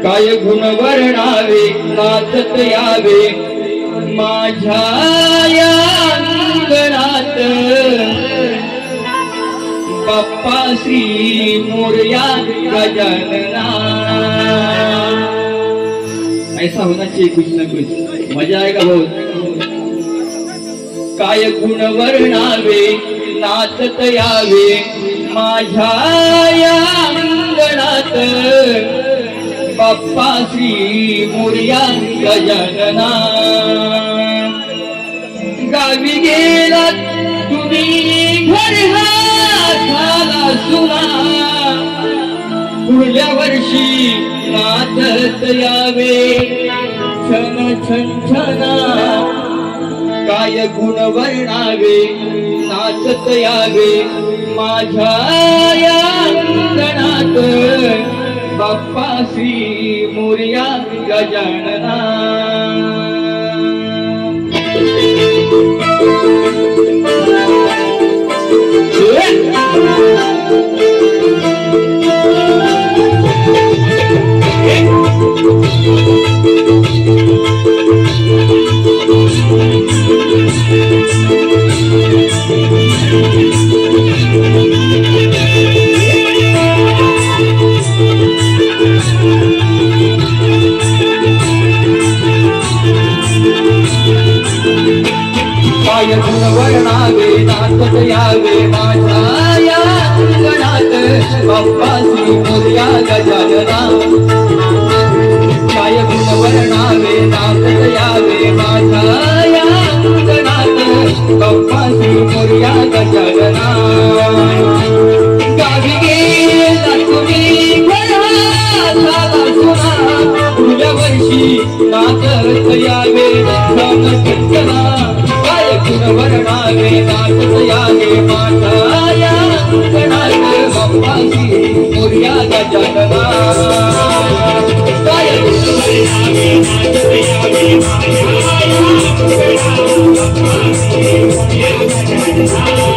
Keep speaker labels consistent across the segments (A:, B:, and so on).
A: काय गुण वर्णावे नाचत यावे माझ्या या अंगणात बाप्पा श्री मोरया गजानना। ऐसा होना चाहिए कुछ ना कुछ, मजा आएगा बहुत। काय गुण वर्णावे नाचत यावे माझ्या या अंगणात बाप्पा श्री मोरया गजानना। गावी गेलात तुम्ही घर झाला सुना पुढल्या वर्षी नाचत यावे छन छन छना। काय गुण वर्णावे नाचत यावे माझ्या या अंगणात बाप्पा श्री मोरया गजानना। काय गुण वर्णावे नाचत यावे माझ्या या अंगणात बाप्पा श्री मोरया गजानना। काय गुण वर्णावे नाचत यावे माझ्या या अंगणात बाप्पा श्री मोरया गजानना। गावी गेला तुम्ही घरा झाला सुना पुढल्या वर्षी नाचत यावे छन छना। गुण वर्णावे नाचत यावे माझ्या या अंगणात बाप्पा श्री मोरया गजानना। काय गुण वर्णावे नाचत यावे माझ्या या अंगणात बाप्पा श्री मोरया गजानना। काय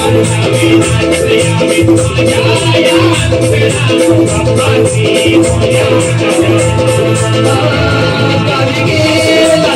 A: गुण वर्णावे नाचत यावे माझ्या या अंगणात बाप्पा श्री मोरया गजानना। गावी गेला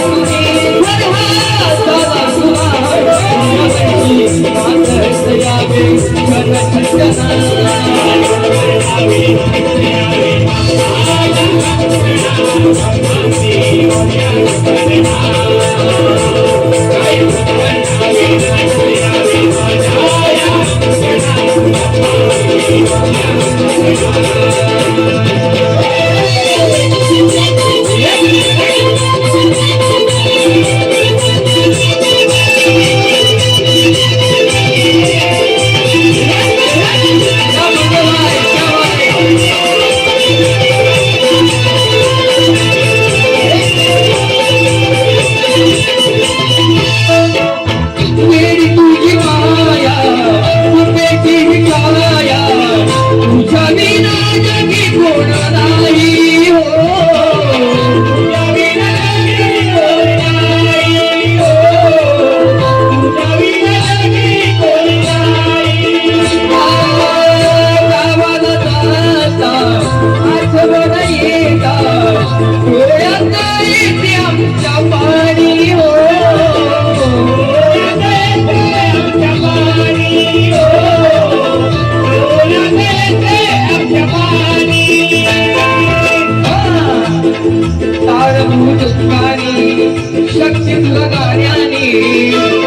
A: शक्ती तुला गाण्याने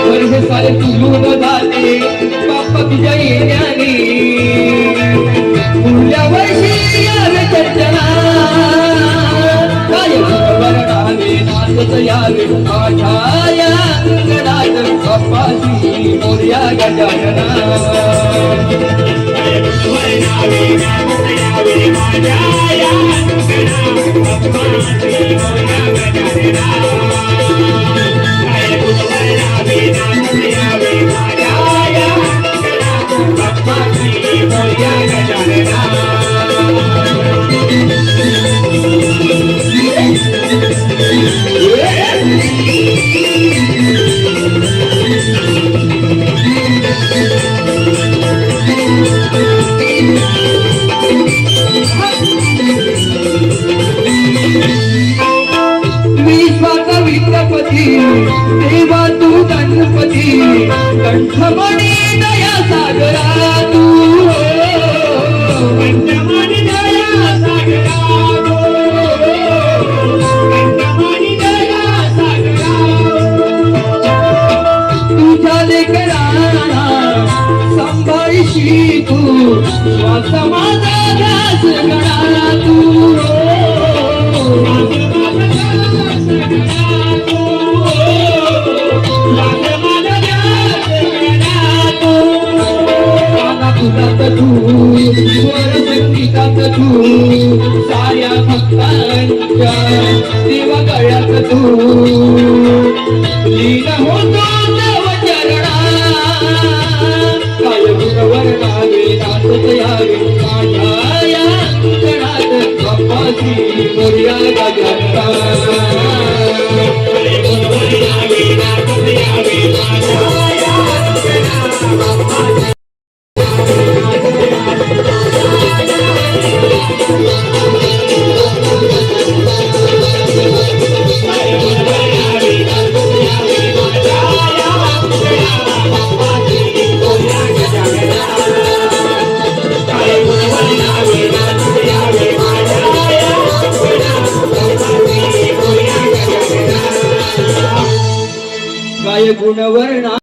A: वर्ष सारे तुलून झाले बाप्पा तुझ्या येण्याने पुढल्या वर्षी यावे चर्चना। काय वर्णावे नाचत यावे माझ्या या अंगणात बाप्पा श्री मोरया गजानना। काय वर्णावे नाचत यावे माझ्या या अंगणात बाप्पा श्री मोरया गजानना।
B: Hey!
A: कंठमणी दया सागरा तू
B: कंठमणी दया सागरा कंठमणी दया सागरा
A: तुझ्या लेकरांना सांभाळशी तू श्वास माझा ध्यास गणा तू तुझात तू स्वर संगीतात तू साऱ्या भक्तांच्या देवा गळ्यात तू लीन होतो तव चरणा काय गुणवर्णावे नाचत यावे माझ्या या गणात बाप्पाची मोरया गजानना काय गुणवर्णा